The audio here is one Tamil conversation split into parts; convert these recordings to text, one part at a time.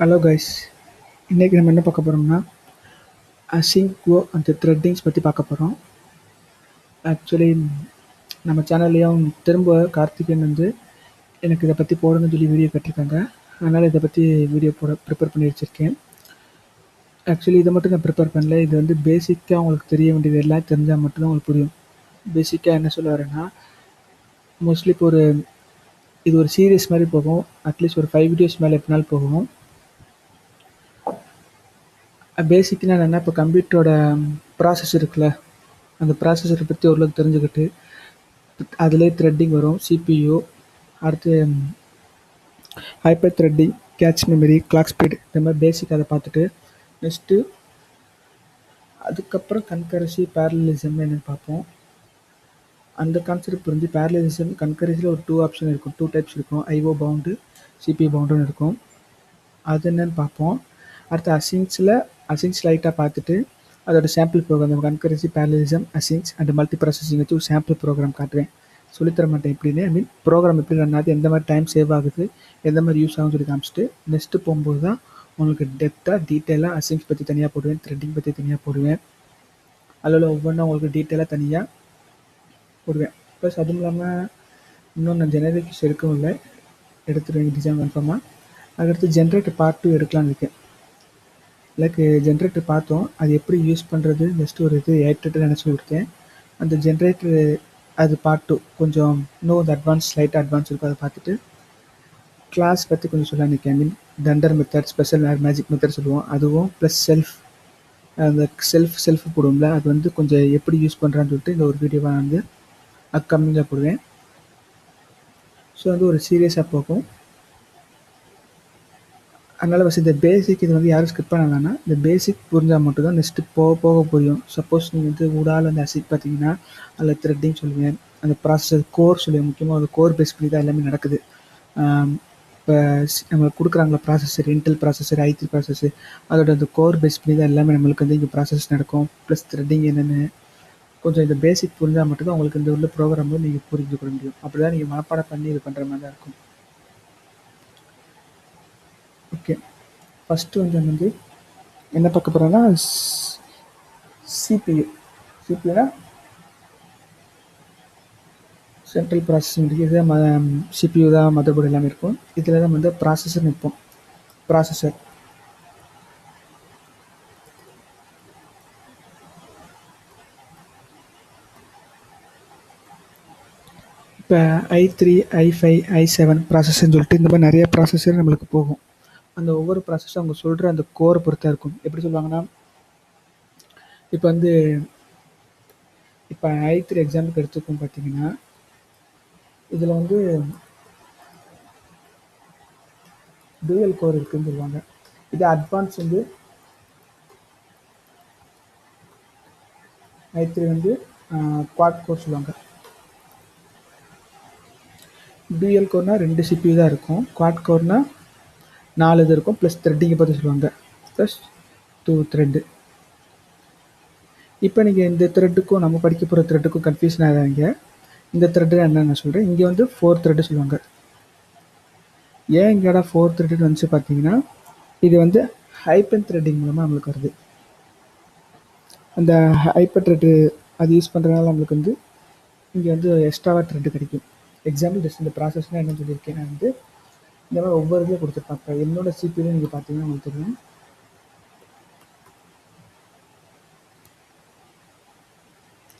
ஹலோ கைஸ், இன்றைக்கி நம்ம என்ன பார்க்க போகிறோம்னா அசிங்க் கோ அந்த த்ரெட்டிங்ஸ் பற்றி பார்க்க போகிறோம். ஆக்சுவலி நம்ம சேனல்லையும் திரும்ப கார்த்திகேயன் வந்து எனக்கு இதை பற்றி போடணும்னு சொல்லி வீடியோ கேட்டிருக்காங்க. அதனால் இதை பற்றி வீடியோ ப்ரிப்பேர் பண்ணி வச்சுருக்கேன். ஆக்சுவலி இதை மட்டும் நான் ப்ரிப்பேர் பண்ணல. இது வந்து பேசிக்காக உங்களுக்கு தெரிய வேண்டியது எல்லாம் தெரிஞ்சால் மட்டும்தான் உங்களுக்கு புரியும். பேசிக்காக என்ன சொல்ல வரேன்னா, மோஸ்ட்லி இப்போ இது ஒரு சீரியஸ் மாதிரி போகும். அட்லீஸ்ட் ஒரு 5 வீடியோஸ் மேலே எப்படினாலும் போகும். பேசிக்னா என்னென்னா, இப்போ கம்ப்யூட்டரோட ப்ராசஸ் இருக்குல்ல, அந்த ப்ராசஸரை பற்றி ஓரளவுக்கு தெரிஞ்சுக்கிட்டு அதிலே த்ரெட்டிங் வரும், சிபியு, அடுத்து hyper threading, cache memory, clock speed, இந்த மாதிரி பேசிக் அதை பார்த்துட்டு நெக்ஸ்ட்டு அதுக்கப்புறம் கன்கரன்சி, பேரலலிசம்னு என்னென்னு பார்ப்போம். அந்த கான்செப்ட் புரிஞ்சு பேரலலிசம் கன்கரன்சியில் ஒரு 2 ஆப்ஷன் இருக்கும், 2 டைப்ஸ் இருக்கும், ஐஓ பவுண்டு, சிபியு பவுண்டுன்னு இருக்கும். அது என்னென்னு பார்ப்போம். அடுத்து அசிங்ஸ் லைட்டாக பார்த்துட்டு அதோட sample program concurrency, parallelism, async and multiprocessing வச்சு ஒரு சாம்பிள் ப்ரோக்ராம் காட்டுவேன். சொல்லித்தர மாட்டேன் எப்படின்னு. ஐ மீன் ப்ரோக்ராம் எப்படி ரன் ஆகுது, எந்த மாதிரி டைம் சேவ் ஆகுது, எந்த மாதிரி யூஸ் ஆகும்னு சொல்லி காமிச்சிட்டு நெக்ஸ்ட்டு போகும்போது தான் உங்களுக்கு டீட்டெயிலாக அசிங்ஸ் பற்றி தனியாக போடுவேன், த்ரெட்டிங் பற்றி தனியாக போடுவேன். அதில் ஒவ்வொன்றும் உங்களுக்கு டீட்டெயிலாக தனியாக போடுவேன். ப்ளஸ் அதுவும் இல்லாமல் இன்னும் நான் ஜெனரிக்ஸ் எடுக்கவும் இல்லை, எடுத்துருவேன் டிசைன் கன்ஃபார்மாக. அதுக்கடுத்து ஜென்ரேட்டர் பார்ட் 2 எடுக்கலான்னு இருக்கேன். லைக் ஜென்ரேட்டர் பார்த்தோம், அது எப்படி யூஸ் பண்ணுறது ஜஸ்ட் ஒரு இது ஏற்றுட்டு நினச்சி கொடுத்தேன். அந்த ஜென்ரேட்டர் அது பார்ட் 2 கொஞ்சம் இன்னும் அந்த லைட்டாக அட்வான்ஸ் இருக்கும். அதை பார்த்துட்டு கிளாஸ் பற்றி கொஞ்சம் சொல்ல நிற்கேன். I mean dunder method, special magic method சொல்லுவோம், அதுவும் ப்ளஸ் அந்த செல்ஃப் போடுவோம்ல, அது வந்து கொஞ்சம் எப்படி யூஸ் பண்ணுறான்னு சொல்லிட்டு இந்த ஒரு வீடியோவாக வந்து அப்கமிங்கில் போடுவேன். ஸோ வந்து ஒரு சீரியஸாக போகும். அதனால் ஃபஸ்ட் இந்த பேசிக் இது வந்து யாரும் ஸ்கிப் பண்ண வேணாம். இந்த பேசிக் புரிஞ்சால் மட்டும்தான் நெக்ஸ்ட்டு போக போக புரியும். சப்போஸ் நீங்கள் வந்து ஊடால அந்த அசிக் பார்த்தீங்கன்னா அதில் த்ரெட்டிங் சொல்லுவேன், அந்த ப்ராசஸர் கோர் சொல்லுவேன். முக்கியமாக அது கோர் பேஸ் பண்ணி தான் எல்லாமே நடக்குது. இப்போ நம்மளுக்கு கொடுக்குறாங்களா processor, Intel processor, i3 processor, அதோட அந்த கோர் பேஸ் பண்ணி தான் எல்லாமே நம்மளுக்கு வந்து இங்கே ப்ராசஸ் நடக்கும். ப்ளஸ் த்ரெட்டிங் என்னென்னு கொஞ்சம் இந்த பேசிக் புரிஞ்சால் மட்டும்தான் உங்களுக்கு இந்த உள்ள ப்ரோக்ராம் வந்து நீங்கள் புரிஞ்சுக்க முடியும். அப்படி தான் நீங்கள் மனப்பாடம் பண்ணி இது பண்ணுற மாதிரி தான் இருக்கும். ஓகே, ஃபஸ்ட்டு வந்து என்ன பார்க்க போகிறோன்னா சிபியுனா சென்ட்ரல் ப்ராசஸிங் இருக்குது. சிபியு தான் மதர் போர்டு எல்லாமே இருக்கும். இதில் தான் வந்து ப்ராசஸர் நிற்போம். ப்ராசஸர் இப்போ i3, i5, i7 ப்ராசஸர்னு சொல்லிட்டு இந்த மாதிரி நிறைய ப்ராசஸர் நம்மளுக்கு போகும். அந்த ஒவ்வொரு ப்ராசஸும் அவங்க சொல்கிற அந்த கோரை பொறுத்தா இருக்கும். எப்படி சொல்லுவாங்கன்னா, இப்போ வந்து இப்போ i3 எக்ஸாம்பிளுக்கு எடுத்துக்கும் பார்த்தீங்கன்னா, இதில் வந்து டூயல் கோர் இருக்குதுன்னு சொல்லுவாங்க. இது அட்வான்ஸ் வந்து i3 வந்து குவாட் கோர் சொல்லுவாங்க. டூயல் கோர்னால் 2 சிபியு தான் இருக்கும். குவாட் கோர்னால் 4 இது இருக்கும். ப்ளஸ் த்ரெட்டிங்கை பற்றி சொல்லுவாங்க, ப்ளஸ் 2 த்ரெட்டு. இப்போ நீங்கள் இந்த த்ரெட்டுக்கும் நம்ம படிக்க போகிற த்ரெட்டுக்கும் கன்ஃபியூஷன் ஆகாதீங்க. இந்த த்ரெட்டு என்னென்னு நான் சொல்கிறேன். இங்கே வந்து 4 த்ரெட்டு சொல்லுவாங்க. ஏன் இங்கேடா 4 த்ரெட்டுன்னு வந்துச்சு பார்த்தீங்கன்னா, இது வந்து ஹைப்பர் த்ரெட்டிங் மூலமாக நம்மளுக்கு வருது. அந்த ஹைப்பர் த்ரெட்டு அது யூஸ் பண்ணுறதுனால நம்மளுக்கு வந்து இங்கே வந்து எக்ஸ்ட்ராவாக த்ரெட்டு கிடைக்கும். எக்ஸாம்பிள் ஜஸ்ட் இந்த ப்ராசஸ்னால் என்ன சொல்லியிருக்கேன், நான் வந்து இந்த மாதிரி ஒவ்வொரு இதில் கொடுத்துருப்பேன். இப்போ என்னோட சிபியூவில் நீங்கள் பார்த்தீங்கன்னா உங்களுக்கு தெரியும்.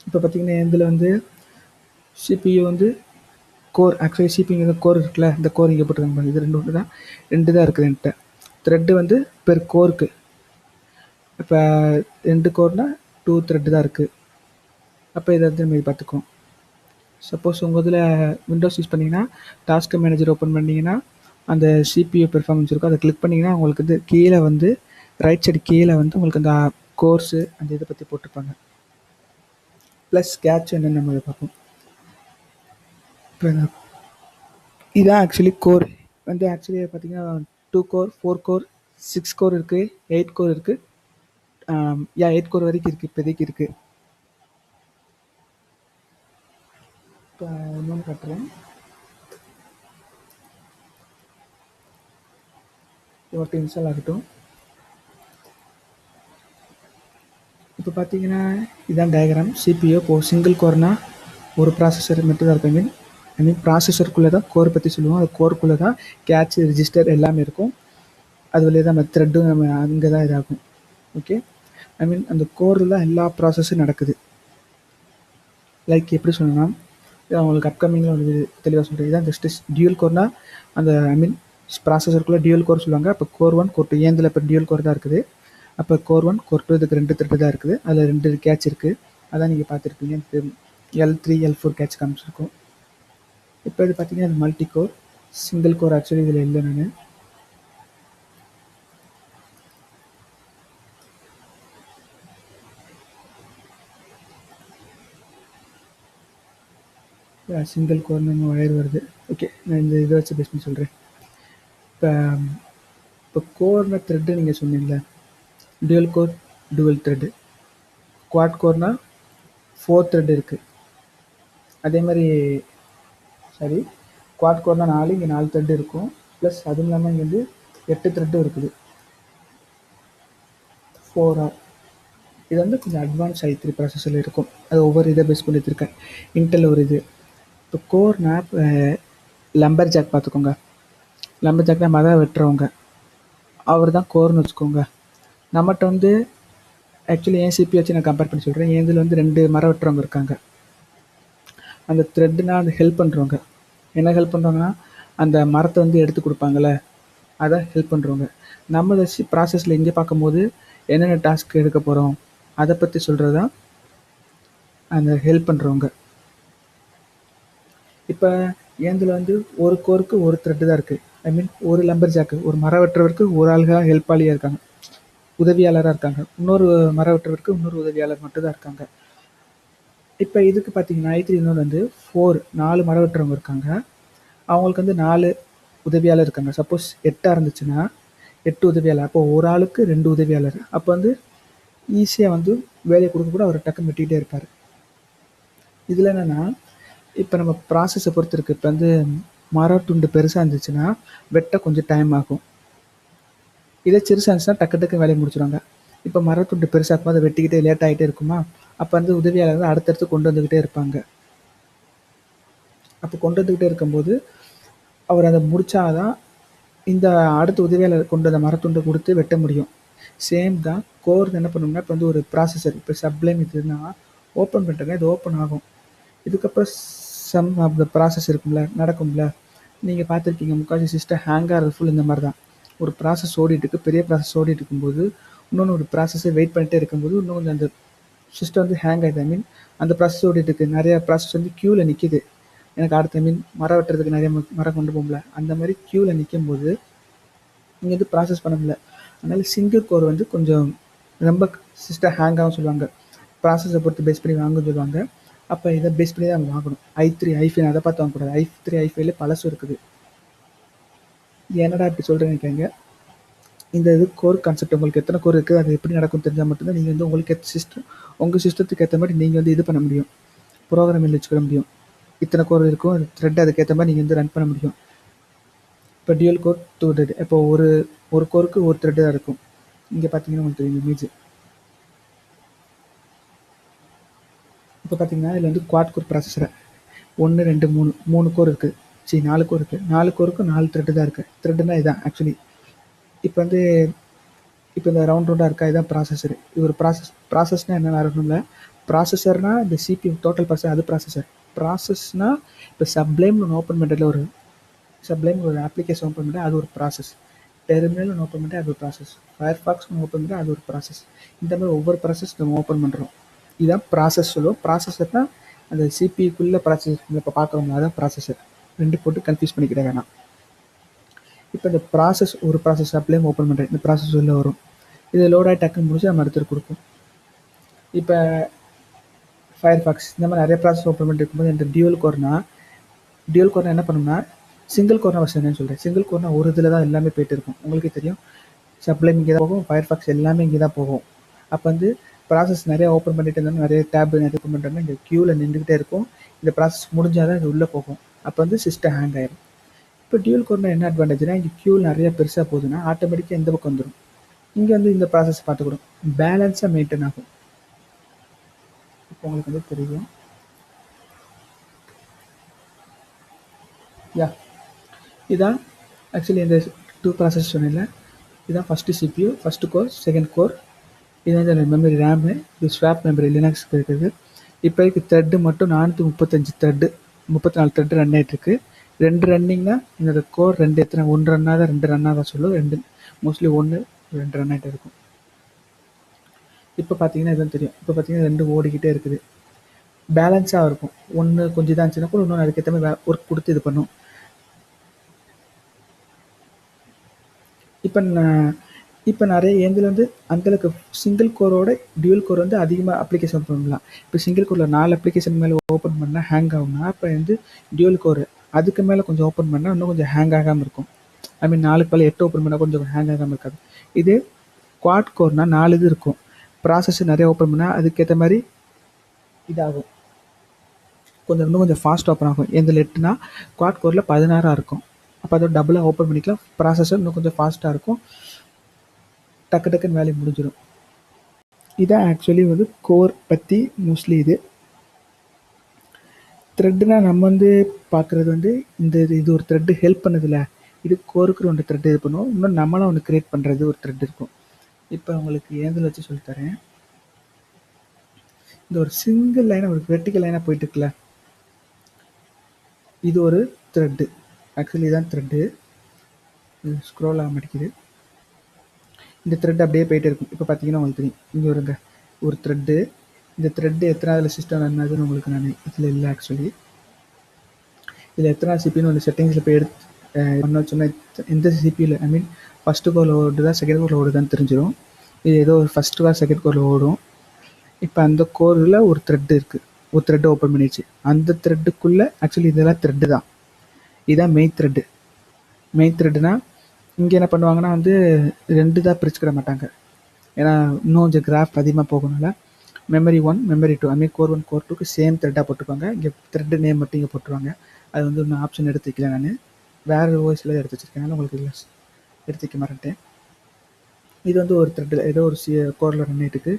இப்போ பார்த்தீங்கன்னா இதில் வந்து சிபியு வந்து கோர், ஆக்சுவலி சிபியு கோர் இருக்குல்ல, இந்த கோர் இங்கே போட்டுருக்காங்க. இது ரெண்டு தான் இருக்குது என்கிட்ட. த்ரெட்டு வந்து பெர் கோருக்கு இப்போ 2 கோர்னால் 2 த்ரெட்டு தான் இருக்குது. அப்போ இதை வந்து நம்ம பார்த்துக்குவோம். சப்போஸ் உங்கள் இதில் விண்டோஸ் யூஸ் பண்ணிங்கன்னா டாஸ்க் மேனேஜர் ஓப்பன் பண்ணிங்கன்னா அந்த சிபியு பெர்ஃபார்மன்ஸ் இருக்கும். அதை கிளிக் பண்ணிங்கன்னா உங்களுக்கு வந்து கீழே வந்து ரைட் சைடு கீழே வந்து உங்களுக்கு அந்த கோர்ஸு அந்த இதை பற்றி போட்டிருப்பாங்க. ப்ளஸ் கேட்ச் என்னென்னு நம்ம இதை பார்ப்போம். இப்போ இதான் ஆக்சுவலி கோர் வந்து ஆக்சுவலி பார்த்தீங்கன்னா 2 கோர், 4 கோர், 6 கோர் இருக்குது, 8 கோர் இருக்குது. 8 கோர் வரைக்கும் இருக்குது, இப்போதைக்கு இருக்குது. இப்போ இன்னொன்று காட்டுறேன். இது மட்டும் இன்ஸ்டால் ஆகட்டும். இப்போ பார்த்தீங்கன்னா இதான் டயக்ராம். சிபியு இப்போது சிங்கிள் கோர்னால் ஒரு ப்ராசஸர் மட்டும் தான் இருக்கும். ஐ மீன் ப்ராசஸருக்குள்ளே தான் கோர் பற்றி சொல்லுவோம். அது கோருக்குள்ளே தான் கேட்ச், ரிஜிஸ்டர் எல்லாமே இருக்கும். அது வழியாக தான் நம்ம த்ரெட்டும் நம்ம அங்கே தான் இதாகும். ஓகே, ஐ மீன் அந்த கோரில் தான் எல்லா ப்ராசஸும் நடக்குது. லைக் எப்படி சொல்லணும்னா, அவங்களுக்கு அப்கமிங்கில் ஒரு தெளிவாக சொல்கிறேன். இதான் ஜஸ்ட் டியூல் கோர்னால் அந்த ஐ மீன் ப்ராசஸருக்குள்ளே டியூல் கோர் சொல்லுவாங்க. அப்போ கோர் 1 கோர் 2 ஏந்தில் இப்போ டியூல் கோர் தான் இருக்குது. அப்போ கோர் 1 கோர் 2 இதுக்கு 2 த்ரெட்டு தான் இருக்குது. அதில் 2 கேட்ச் இருக்குது. அதான் நீங்கள் பார்த்துருப்பீங்க. L3 L4 catch காமிச்சிருக்கோம். இப்போ இது பார்த்தீங்கன்னா அது multi core. Single core actually இதில் இல்லை. நான் சிங்கிள் கோர்னு ஒயர் வருது. ஓகே, நான் இந்த இதை வச்சு பேஸ் பண்ணி சொல்கிறேன். இப்போ கோர்ன த்ரெட்டு நீங்கள் சொன்னீங்களே, dual core dual thread. Quad கோர்னால் 4 த்ரெட் இருக்குது. அதே மாதிரி குவாட் கோர்னால் 4, இங்கே 4 த்ரெட்டு இருக்கும். ப்ளஸ் அதுவும் இல்லாமல் இங்கே வந்து 8 த்ரெட்டும் இருக்குது. 4R. இது வந்து கொஞ்சம் அட்வான்ஸ் i3 ப்ராசஸரில் இருக்கும். அது ஒவ்வொரு இதை பேஸ் பண்ணி வச்சுருக்கேன். இன்டெல் ஒரு இது. இப்போ கோர்னா லம்பர் ஜாக் பார்த்துக்கோங்க. லம்பர் ஜாக்னா மரம் வெட்டுறவங்க, அவர் தான் கோர்னு வச்சுக்கோங்க. நம்மகிட்ட வந்து ஆக்சுவலி என் சிபி வச்சு நான் கம்பேர் பண்ணி சொல்கிறேன். என் இதில் வந்து 2 மரம் வெட்டுறவங்க இருக்காங்க. அந்த த்ரெட்னா அந்த ஹெல்ப் பண்ணுறவங்க என்ன ஹெல்ப் பண்ணுறாங்கன்னா, அந்த மரத்தை வந்து எடுத்து கொடுப்பாங்கள்ல, அதை ஹெல்ப் பண்ணுறவங்க. நம்ம ப்ராசஸில் இங்கே பார்க்கும்போது என்னென்ன டாஸ்க் எடுக்க போகிறோம் அதை பற்றி சொல்கிறது தான் அந்த ஹெல்ப் பண்ணுறவங்க. இப்போ ஏந்தில் வந்து ஒரு கோருக்கு ஒரு த்ரெட்டு தான் இருக்குது. ஐ மீன் ஒரு லம்பர் ஜாக்கு, ஒரு மரம் வெட்டுறவருக்கு ஒரு ஆளுகளாக ஹெல்ப்பாளியாக இருக்காங்க, உதவியாளராக இருக்காங்க. இன்னொரு மரம் வெட்டுறவருக்கு இன்னொரு உதவியாளர் மட்டும் தான் இருக்காங்க. இப்போ இதுக்கு பார்த்தீங்கன்னா i3 இன்னொன்று வந்து 4 மரம் வெட்டுறவங்க இருக்காங்க. அவங்களுக்கு வந்து 4 உதவியாளர் இருக்காங்க. சப்போஸ் 8 இருந்துச்சுன்னா 8 உதவியாளர். அப்போ ஒரு ஆளுக்கு 2 உதவியாளர். அப்போ வந்து ஈஸியாக வந்து வேலையை கொடுக்க கூட அவர் டக்குன்னு வெட்டிகிட்டே இருப்பார். இதில் என்னென்னா, இப்போ நம்ம ப்ராசஸை பொறுத்து இருக்குது. இப்போ வந்து மரம் துண்டு பெருசாக இருந்துச்சுன்னா வெட்ட கொஞ்சம் டைம் ஆகும். இதே சிறுசாக இருந்துச்சுன்னா டக்கு டக்கு வேலையை முடிச்சுடுவாங்க. இப்போ மரத்துண்டு பெருசாக்கும் அதை வெட்டிக்கிட்டே லேட் ஆகிட்டே இருக்குமா, அப்போ வந்து உதவியாளர்கள் அடுத்தடுத்து கொண்டு வந்துக்கிட்டே இருப்பாங்க. அப்போ கொண்டு வந்துக்கிட்டே இருக்கும்போது அவர் அதை முடித்தாதான் இந்த அடுத்த உதவியாளர் கொண்டு அந்த மரத்துண்டை கொடுத்து வெட்ட முடியும். சேம் தான் கோர் என்ன பண்ணணும்னா, இப்போ வந்து ஒரு ப்ராசஸர் இப்போ சப்ளைம் இதுன்னா ஓப்பன் பண்ணிட்டாங்க, இது ஓப்பன் ஆகும். இதுக்கப்புறம் சம் ஆஃப் த ப்ராசஸ் இருக்கும்ல, நடக்கும்ல. நீங்கள் பார்த்துருக்கீங்க, முக்கால்வாசி சிஸ்டம் ஹேங் ஆகிறது ஃபுல் இந்த மாதிரி தான். ஒரு ப்ராசஸ் ஓடிட்டு இருக்கு, பெரிய ப்ராசஸ் ஓடிட்டு இருக்கும்போது இன்னொன்று ஒரு ப்ராசஸை வெயிட் பண்ணிகிட்டே இருக்கும்போது இன்னும் கொஞ்சம் அந்த சிஸ்டம் வந்து ஹேங் ஆகிடுது. ஐ மீன் அந்த ப்ராசஸ் ஓடிட்டு இருக்குது, நிறையா ப்ராசஸ் வந்து க்யூவில் நிற்கிது. எனக்கு அடுத்த ஐ மீன் மரம் வெட்டுறதுக்கு நிறைய மரம் கொண்டு போகல, அந்த மாதிரி க்யூவில் நிற்கும் போது நீங்கள் வந்து ப்ராசஸ் பண்ண முடியல. அதனால் சிங்கிள் கோர் வந்து கொஞ்சம் ரொம்ப சிஸ்டம் ஹேங் ஆகும் சொல்லுவாங்க. ப்ராசஸை பொறுத்து பேஸ் பண்ணி வாங்க சொல்லுவாங்க. அப்போ இதை பேஸ் பண்ணி தான் வாங்கணும். i3 i5 அதை பார்த்து வாங்கக்கூடாது. i3 i5 பழசு இருக்குது. என்னடா இப்படி சொல்கிறேன்னு கேங்க. இந்த இது கோர் கான்செப்ட் உங்களுக்கு எத்தனை கோர் இருக்குது, அது எப்படி நடக்கும் தெரிஞ்சால் மட்டும்தான் நீங்கள் வந்து உங்களுக்கு சிஸ்டம் உங்கள் சிஸ்டத்துக்கு ஏற்ற மாதிரி நீங்கள் வந்து இது பண்ண முடியும், ப்ரோக்ராமில் வச்சுக்கிற முடியும். இத்தனை கோர் இருக்கும், அது த்ரெட் அதுக்கேற்ற மாதிரி நீங்கள் வந்து ரன் பண்ண முடியும். இப்போ டியூல் கோர் 2 த்ரெட். இப்போ ஒரு கோருக்கு ஒரு த்ரெட்டு தான் இருக்கும். இங்கே பார்த்தீங்கன்னா உங்களுக்கு தெரியும் இமேஜ். இப்போ பார்த்தீங்கன்னா இதில் வந்து குவாட் கோர் ப்ராசஸரை 1 2 3 கோர் இருக்குது. 4 கோர் இருக்குது. 4 கோருக்கு 4 த்ரெட்டு தான் இருக்குது. த்ரெட்டுனா இதுதான் ஆக்சுவலி. இப்போ வந்து இப்போ இந்த ரவுண்டாக இருக்கா, இதுதான் ப்ராசஸர். இது ஒரு ப்ராசஸ்னால் என்ன வரணும்ல, ப்ராசஸர்னால் இந்த சிபியூ டோட்டல் ப்ராசஸ், அது ப்ராசஸ்னால் இப்போ சப்ளைம்னு ஒன்று ஓப்பன் பண்ணுறதுல ஒரு சப்ளைம் ஒரு அப்ளிகேஷன் ஓப்பன் பண்ணுறது அது ஒரு ப்ராசஸ். டெர்மினல் ஒன்று ஓப்பன் பண்ணுறது அது ஒரு ப்ராசஸ். ஃபயர்ஃபாக்ஸ் ஒன்று ஓப்பன் பண்ணுறது அது ஒரு ப்ராசஸ். இந்த மாதிரி ஒவ்வொரு ப்ராசஸ் நம்ம ஓப்பன் பண்ணுறோம். இதுதான் ப்ராசஸ் சொல்லுவோம். ப்ராசஸர்னால் அந்த சிபிக்குள்ளே ப்ராசஸ் இப்போ பார்க்குறோம்ல, அதான் ப்ராசஸர். 2 போட்டு கன்ஃபியூஸ் பண்ணிக்கிட வேணாம். இப்போ இந்த ப்ராசஸ் ஒரு ப்ராசஸ் அப்ளைம் ஓப்பன் பண்ணுறேன், இந்த ப்ராசஸ் உள்ளே வரும். இது லோடாகி டக்குன்னு முடிச்சு நம்ம அடுத்து கொடுக்கும். இப்போ ஃபயர்ஃபாக்ஸ் இந்த மாதிரி நிறைய ப்ராசஸ் ஓப்பன் பண்ணிட்டு இருக்கும்போது இந்த டியூல் கோர்னா என்ன பண்ணணும்னா, சிங்கிள் கோர்னா ஃபஸ்ட் என்னன்னு சொல்கிறேன். சிங்கிள் கோர்னா ஒரு இதில் தான் எல்லாமே போய்ட்டு இருக்கும். உங்களுக்கே தெரியும், சப்ளைம் இங்கே தான் போகும், ஃபயர்ஃபாக்ஸ் எல்லாமே இங்கே தான் போகும். அப்போ வந்து ப்ராசஸ் நிறையா ஓப்பன் பண்ணிட்டு இருந்தாலும் நிறைய டேப் நிறைய ஓப்பன் பண்ணிட்டோம்னா இங்கே க்யூவில் நின்றுக்கிட்டே இருக்கும். இந்த ப்ராசஸ் முடிஞ்சால் தான் இது உள்ளே போகும். அப்போ வந்து சிஸ்டம் ஹேங் ஆயிடும். இப்போ டியூல் கோர்னா என்ன அட்வான்டேஜ்னா, இங்கே கியூல் நிறைய பெருசாக போகுதுன்னா ஆட்டோமேட்டிக்காக இந்த பக்கம் வந்துடும். இங்கே வந்து இந்த ப்ராசஸ் பார்த்துக்கூடும், பேலன்ஸாக மெயின்டைன் ஆகும். இப்போ உங்களுக்கு வந்து தெரியும். இதான் ஆக்சுவலி இந்த 2 ப்ராசஸ் சொன்னேன்ல, இதுதான் first CPU, first core, second core. இது வந்து மெமரி ரேமு, இது ஸ்வாப் மெமரி லினக்ஸ்க்கு இருக்குது. இப்போதைக்கு த்ரெட்டு மட்டும் 435 த்ரெட்டு, 34 த்ரெட்டு ரன் ஆகிட்டுருக்கு. 2 ரன்னிங்னா என்னோட கோர் 2 எத்தனை 1 ரன் ஆகுதா 2 ரன் ஆகுதா சொல்லும். 2 மோஸ்ட்லி 1 2 ரன் ஆகிட்டு இருக்கும். இப்போ பார்த்தீங்கன்னா இதுதான் தெரியும். இப்போ பார்த்தீங்கன்னா 2 ஓடிக்கிட்டே இருக்குது, பேலன்ஸாக இருக்கும். ஒன்று கொஞ்சம் இதாக இருந்துச்சுன்னா கூட இன்னொன்று அதுக்கேற்ற மாதிரி ஒர்க் கொடுத்து இது பண்ணும். இப்போ நிறைய இதில் வந்து அந்தளவுக்கு சிங்கிள் கோரோட டியூல் கோர் வந்து அதிகமாக அப்ளிகேஷன் பண்ணலாம். இப்போ சிங்கிள் கோரில் 4 அப்ளிகேஷன் மேலே ஓப்பன் பண்ணால் ஹேங் ஆகும்னா, இப்போ வந்து டியூல் கோர் அதுக்கு மேலே கொஞ்சம் ஓப்பன் பண்ணால் இன்னும் கொஞ்சம் ஹேங் ஆகாமல் இருக்கும். ஐ மீன் 4க்கு மேலே 8 ஓப்பன் பண்ணால் கொஞ்சம் ஹேங் ஆகாமல் இருக்காது. இது குவாட் கோர்னால் 4 இது இருக்கும், ப்ராசஸ் நிறைய ஓப்பன் பண்ணால் அதுக்கேற்ற மாதிரி இதாகும், இன்னும் கொஞ்சம் ஃபாஸ்ட் ஓப்பன் ஆகும். இதில் 8னா குவாட் கோரில் 16 இருக்கும். அப்போ அதோட டபுளாக ஓப்பன் பண்ணிக்கலாம், ப்ராசஸர் இன்னும் கொஞ்சம் ஃபாஸ்ட்டாக இருக்கும், டக்கு டக்குன்னு வேலையை முடிஞ்சிடும். இதான் ஆக்சுவலி வந்து கோர் பற்றி மோஸ்ட்லி. இது த்ரெட்டுனா நம்ம வந்து பார்க்குறது வந்து இது ஒரு த்ரெட்டு ஹெல்ப் பண்ணதில்ல, இது கோருக்கு ஒன்று த்ரெட் இது பண்ணுவோம், இன்னும் நம்மளும் ஒன்று க்ரியேட் பண்ணுறது ஒரு த்ரெட் இருக்கும். இப்போ உங்களுக்கு ஏந்தில் வச்சு சொல்லித்தரேன். இந்த ஒரு சிங்கிள் லைனாக ஒரு வெர்டிக்கல் லைனாக போயிட்டு இருக்குல்ல, இது ஒரு த்ரெட்டு. ஆக்சுவலி இதுதான் த்ரெட்டு, ஸ்க்ரோல் ஆக மாட்டேங்குது. இந்த த்ரெட் அப்படியே போயிட்டே இருக்கும். இப்போ பார்த்தீங்கன்னா உங்களுக்கு தெரியும், இங்கே வருங்க ஒரு த்ரெட்டு. இந்த த்ரெட்டு எத்தனாவது சிஸ்டம் ரன் ஆகுதுன்னு உங்களுக்கு நான் இதில் இல்லை. ஆக்சுவலி இதில் எத்தனாவது சிபின்னு ஒரு செட்டிங்ஸில் போய் எடுத்து பண்ண சொன்னால் எந்த சிபியில் ஐ மீன் ஃபஸ்ட்டு கோரில் ஓடுதா செகண்ட் கோரில் ஓடுதான்னு தெரிஞ்சிடும். இது ஏதோ ஒரு ஃபஸ்ட்டு கோர் செகண்ட் கோரில் ஓடும். இப்போ அந்த கோரில் ஒரு த்ரெட்டு இருக்குது, ஒரு த்ரெட்டை ஓப்பன் பண்ணிடுச்சு. அந்த த்ரெட்டுக்குள்ளே ஆக்சுவலி இதெல்லாம் த்ரெட்டு தான், இதுதான் மெயின் த்ரெட்டு. மெயின் த்ரெட்டுனா இங்கே என்ன பண்ணுவாங்கன்னா வந்து 2 தான் பிரிச்சுக்கிட மாட்டாங்க, ஏன்னா இன்னும் கொஞ்சம் கிராஃப் அதிகமாக போகணும்ல. மெமரி 1 மெமரி 2 அதுமாதிரி கோர் 1 கோர் 2க்கு சேம் த்ரெட்டாக போட்டுருப்பாங்க. இங்கே த்ரெட்டு நேம் மட்டும் இங்கே போட்டுருவாங்க. அது வந்து இன்னும் ஆப்ஷன் எடுத்து வைக்கல, நான் வேறு ஓஎஸில் எடுத்து வச்சுருக்கேன், உங்களுக்கு இல்லை எடுத்து வைக்க மாட்டேன். இது வந்து ஒரு த்ரெட்டில் ஏதோ ஒரு கோரில் ரன் ஆகிட்டுருக்கு.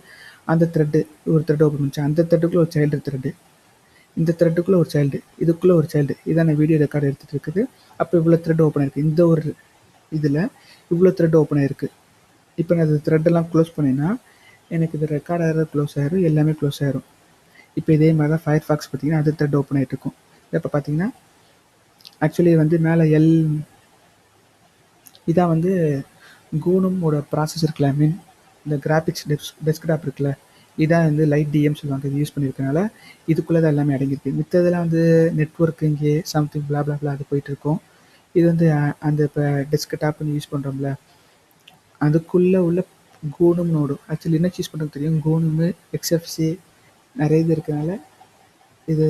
அந்த த்ரெட்டு ஒரு த்ரெட் ஓப்பன் பண்ணிச்சு, அந்த த்ரெட்டுக்குள்ளே ஒரு சைல்டு த்ரெட்டு, இந்த த்ரெட்டுக்குள்ளே ஒரு சைல்டு, இதுக்குள்ளே ஒரு சைல்டு. இதான் வீடியோ ரெக்கார்டு எடுத்துகிட்டு இருக்குது. அப்போ இவ்வளோ த்ரெட் ஓப்பன் ஆகிருக்கு, இந்த ஒரு இதில் இவ்வளோ த்ரெட் ஓப்பன் ஆகிருக்கு. இப்போ நான் அது த்ரெட்டெல்லாம் க்ளோஸ் பண்ணினா எனக்கு இது ரெக்கார்ட் ஆகிறது க்ளோஸ் ஆகிரும், எல்லாமே க்ளோஸ் ஆகிரும். இப்போ இதே மாதிரி தான் ஃபயர் ஃபாக்ஸ் பார்த்தீங்கன்னா அது த்ரெட் ஓப்பன் ஆகிட்டு இருக்கும். இப்போ பார்த்தீங்கன்னா ஆக்சுவலி வந்து மேலே இதான் வந்து கூனுமோட ப்ராசஸ் இருக்குல்ல, ஐ மீன் இந்த கிராஃபிக்ஸ் டெஸ்க்டாப் இருக்குல்ல, இதான் வந்து லைட் டிஎம் சொல்லுவாங்க. இது யூஸ் பண்ணியிருக்கனால இதுக்குள்ளே தான் எல்லாமே அடங்கியிருக்கு. மித்ததெல்லாம் வந்து நெட்ஒர்க்கிங்கே சம்திங் பிளா பிளா பிளா அது போயிட்டுருக்கும். இது வந்து அந்த இப்போ டெஸ்க்டாப்னு யூஸ் பண்ணுறோம்ல, அதுக்குள்ளே உள்ள கூனும் நோடும். ஆக்சுவலி லினக்ஸ் யூஸ் பண்ணுறது தெரியும், கூனுமு எக்ஸ்எஃப்சி நிறைய இது இருக்கிறனால இது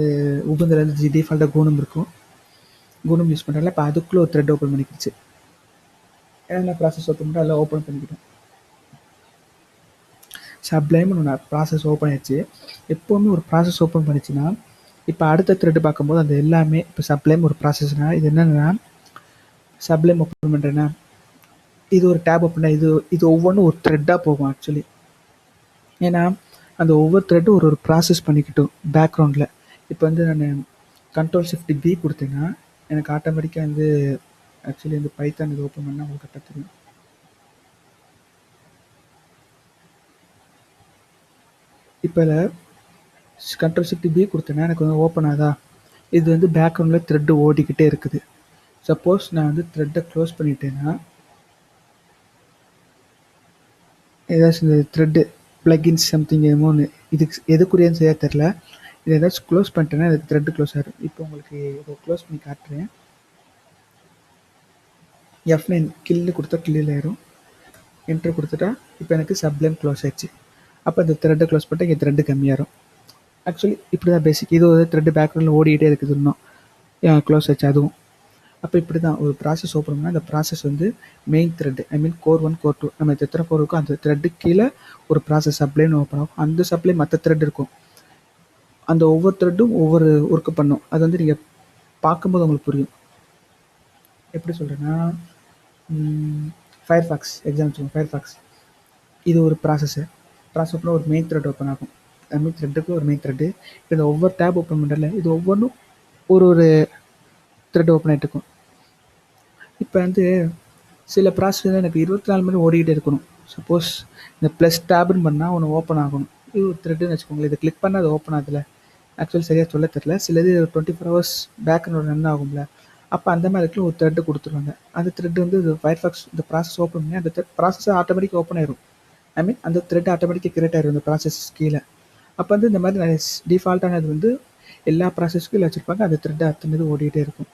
உபுண்டுல வந்து டிஃபால்ட்டாக கூனும் இருக்கும், கூனும் யூஸ் பண்ணுறதுல. இப்போ அதுக்குள்ளே ஒரு த்ரெட் ஓப்பன் பண்ணிக்கிடுச்சு, என்ன ப்ராசஸ் ஓப்பன் பண்ணுறோம் எல்லாம் ஓப்பன் பண்ணிக்கிட்டோம். சப்ளைம்னு ஒன்று ப்ராசஸ் ஓப்பன் ஆயிடுச்சு. எப்போவுமே ஒரு ப்ராசஸ் ஓப்பன் பண்ணிச்சுன்னா இப்போ அடுத்த த்ரெட்டு பார்க்கும்போது அந்த எல்லாமே இப்போ சப்ளைம் ஒரு ப்ராசஸ்னால் இது என்னென்னா சப்ளைம் ஓப்பன் பண்ணுறேன்னா இது ஒரு டேப் ஓப்பன், இது ஒவ்வொன்றும் ஒரு த்ரெட்டாக போகும் ஆக்சுவலி. ஏன்னா அந்த ஒவ்வொரு த்ரெட்டும் ஒரு ப்ராசஸ் பண்ணிக்கிட்டோம் பேக்ரவுண்டில். இப்போ வந்து நான் Ctrl+Shift+B கொடுத்தேன்னா எனக்கு ஆட்டோமேட்டிக்காக வந்து ஆக்சுவலி வந்து பைத்தான் இது ஓப்பன் பண்ணால் உங்களுக்கு கரெக்டாக தெரியும். இப்போ Ctrl+Shift+B கொடுத்தேன்னா எனக்கு வந்து ஓப்பன் ஆகுதா, இது வந்து பேக்ரவுண்டில் த்ரெட்டு ஓடிக்கிட்டே இருக்குது. சப்போஸ் நான் வந்து த்ரெட்டை க்ளோஸ் பண்ணிட்டேன்னா ஏதாச்சும் இந்த த்ரெட்டு ப்ளகின்ஸ் சம்திங் ஒன்று இதுக்கு எதுக்குரியன்னு சரியாக தெரில, இது ஏதாச்சும் க்ளோஸ் பண்ணிட்டேன்னா அதுக்கு த்ரெட்டு க்ளோஸ் ஆகிடும். இப்போ உங்களுக்கு இதை க்ளோஸ் பண்ணி காட்டுறேன். F9 கில்லு கொடுத்தா கில்லில் ஆயிரும், என்ட்ரு கொடுத்துட்டா இப்போ எனக்கு சப்ளைம் க்ளோஸ் ஆயிடுச்சு. அப்போ இந்த த்ரெட்டை க்ளோஸ் பண்ணிட்டா இங்கே த்ரெட்டு கம்மியாகும். ஆக்சுவலி இப்படி தான் பேசிக். இது ஒரு த்ரெட்டு பேக்ரவுண்டில் ஓடிக்கிட்டே இருக்குது, இன்னும் க்ளோஸ் ஆச்சு அதுவும். அப்போ இப்படி தான் ஒரு ப்ராசஸ் ஓப்பன் பண்ணால் அந்த ப்ராசஸ் வந்து மெயின் த்ரெட்டு ஐ மீன் கோர் 1 கோர் 2 நம்ம எத்தனை கோர் இருக்கோ அந்த த்ரெட்டு கீழே ஒரு ப்ராசஸ் சப்ளைன்னு ஓப்பன் ஆகும். அந்த சப்ளை மற்ற த்ரெட் இருக்கும், அந்த ஒவ்வொரு த்ரெட்டும் ஒவ்வொரு ஒர்க்கு பண்ணும். அது வந்து நீங்கள் பார்க்கும்போது உங்களுக்கு புரியும். எப்படி சொல்கிறேன்னா, ஃபயர்ஃபாக்ஸ் எக்ஸாம்பிள் வச்சுக்கோங்க. ஃபயர்ஃபாக்ஸ் இது ஒரு ப்ராசஸ் ஓப்பனாக ஒரு மெயின் த்ரெட் ஓப்பன் ஆகும். மெயின் த்ரெட்டுக்கு ஒரு மெயின் த்ரெட்டு. இந்த ஒவ்வொரு டேப் ஓப்பன் பண்ணுறல இது ஒவ்வொன்றும் ஒரு த்ரெட் ஓப்பன் ஆகிட்டு இருக்கும். இப்போ வந்து சில ப்ராசஸ் எனக்கு 24 மணி ஓடிக்கிட்டே இருக்கணும். சப்போஸ் இந்த ப்ளஸ் டேப்னு பண்ணால் ஒன்று ஓப்பன் ஆகணும். இது ஒரு த்ரெட்டுன்னு வச்சுக்கோங்களேன். இதை கிளிக் பண்ணால் அது ஓப்பன் ஆகுதுல. ஆக்சுவலி சரியாக சொல்ல தெரியல. சிலது 24 ஹவர்ஸ் பேக்குன்னு ரன் ஆகும்ல. அப்போ அந்த மாதிரி இடத்துல ஒரு த்ரெட்டு கொடுத்துருவாங்க. அந்த த்ரெட் வந்து இது ஃபயர்ஃபாக்ஸ் இந்த ப்ராசஸ் ஓப்பன் பண்ணி அந்த ப்ராசஸ் ஆட்டோமேட்டிக் ஓப்பன் ஆயிரும். ஐ மீன் அந்த த்ரெட் ஆட்டோமேட்டிக்காக கிரியேட் ஆயிரும் இந்த ப்ராசஸ் கீழே. அப்போ வந்து இந்த மாதிரி டிஃபால்ட்டானது வந்து எல்லா ப்ராசஸ்க்கும் இல்லை வச்சுருப்பாங்க. அந்த த்ரெட் அத்தனை இது ஓடிக்கிட்டே இருக்கும்.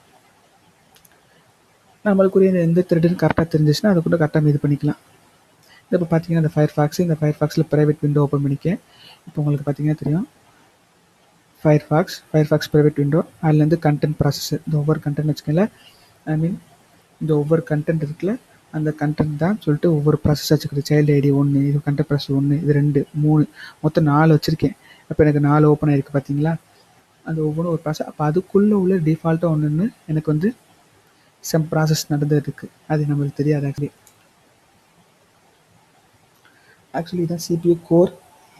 நம்மளுக்குரிய எந்த த்ரெட்டுன்னு கரெக்டாக தெரிஞ்சிச்சுன்னா அதை கூட கரெக்டாக இது பண்ணிக்கலாம். இப்போ பார்த்தீங்கன்னா இந்த ஃபயர்ஃபாக்ஸில் ப்ரைவேட் விண்டோ ஓப்பன் பண்ணிக்கேன். இப்போ உங்களுக்கு பார்த்தீங்கன்னா தெரியும் ஃபயர்ஃபாக்ஸ் ப்ரைவேட் விண்டோ. அதுலேருந்து கண்டென்ட் ப்ராசஸ் இந்த ஒவ்வொரு கண்டென்ட் வச்சுக்கல. ஐ மீன் இந்த ஒவ்வொரு கண்டென்ட் இருக்குல்ல அந்த கண்டென்ட் தான் சொல்லிட்டு ஒவ்வொரு ப்ராசஸ் வச்சுக்கிறது. சைல்டு ஐடி 1, இது கண்டென்ட் ப்ராசஸ் 1, இது 2, 3, மொத்தம் 4 வச்சுருக்கேன். அப்போ எனக்கு 4 ஓப்பன் ஆகிருக்கு பார்த்தீங்களா. அது ஒவ்வொன்றும் ஒரு ப்ராசஸ். அப்போ அதுக்குள்ளே உள்ள டிஃபால்ட்டாக ஒன்றுன்னு எனக்கு வந்து சம் ப்ராசஸ் நடந்துட்டு இருக்குது. அது நம்மளுக்கு தெரியாது. ஆக்சுவலி இதான் CPU கோர்.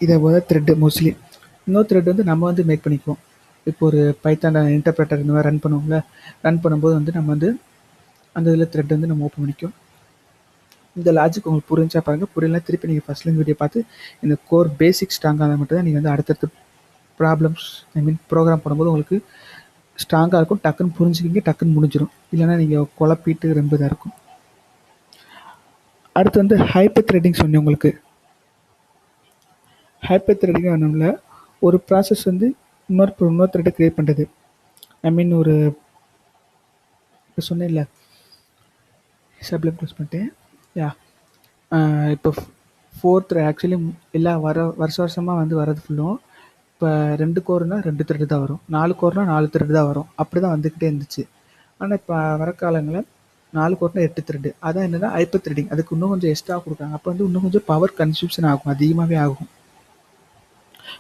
இதை போல த்ரெட்டு மோஸ்ட்லி. இன்னொரு த்ரெட் வந்து நம்ம வந்து மேக் பண்ணிக்குவோம். இப்போ ஒரு பைத்தான் இன்டர்பிரட்டர் இந்த மாதிரி ரன் பண்ணுவோம்ல. ரன் பண்ணும்போது வந்து நம்ம வந்து அந்த இதில் த்ரெட் வந்து நம்ம ஓப்பன் பண்ணிக்குவோம். இந்த லாஜிக் உங்களுக்கு புரிஞ்சா பாருங்கள். புரியலாம் திருப்பி நீங்கள் ஃபஸ்ட்லேருந்து வீடியோ பார்த்து இந்த கோர் பேசிக் ஸ்ட்ராங்காக மட்டும் தான் நீங்கள் வந்து அடுத்தடுத்து ப்ராப்ளம்ஸ் ப்ரோக்ராம் பண்ணும்போது உங்களுக்கு ஸ்ட்ராங்காக இருக்கும். டக்குன்னு புரிஞ்சுக்கிங்க, டக்குன்னு முடிஞ்சிடும். இல்லைன்னா நீங்கள் குழப்பிட்டு ரொம்ப இதாக இருக்கும். அடுத்து வந்து ஹைப்பர் த்ரெட்டிங் சொன்னேன் உங்களுக்கு. ஹைப்பர் த்ரெட்டிங் வேணும்ல, ஒரு ப்ராசஸ் வந்து இன்னொரு த்ரெட்டை க்ரியேட் பண்ணுறது. ஐ மீன் ஒரு இப்போ சொன்னேன்ல சப்ளை க்ளோஸ் பண்ணிட்டேன். இப்போ 4th ஆக்சுவலி எல்லா வருஷமாக வந்து வரது ஃபுல்லும் இப்போ 2 கோர்னால் 2 த்ரெட்டு தான் வரும். 4 கோர்னால் 4 த்ரெட்டு தான் வரும். அப்படி தான் வந்துக்கிட்டே இருந்துச்சு. ஆனால் இப்போ வர காலங்களில் 4 கோர்னால் 8 த்ரெட்டு. அதான் என்னென்னா ஹைப்பர் த்ரெட்டிங். அதுக்கு இன்னும் கொஞ்சம் எக்ஸ்ட்ரா கொடுக்குறாங்க. அப்போ வந்து இன்னும் கொஞ்சம் பவர் கன்சூப்ஷன் ஆகும், அதிகமாகவே ஆகும்.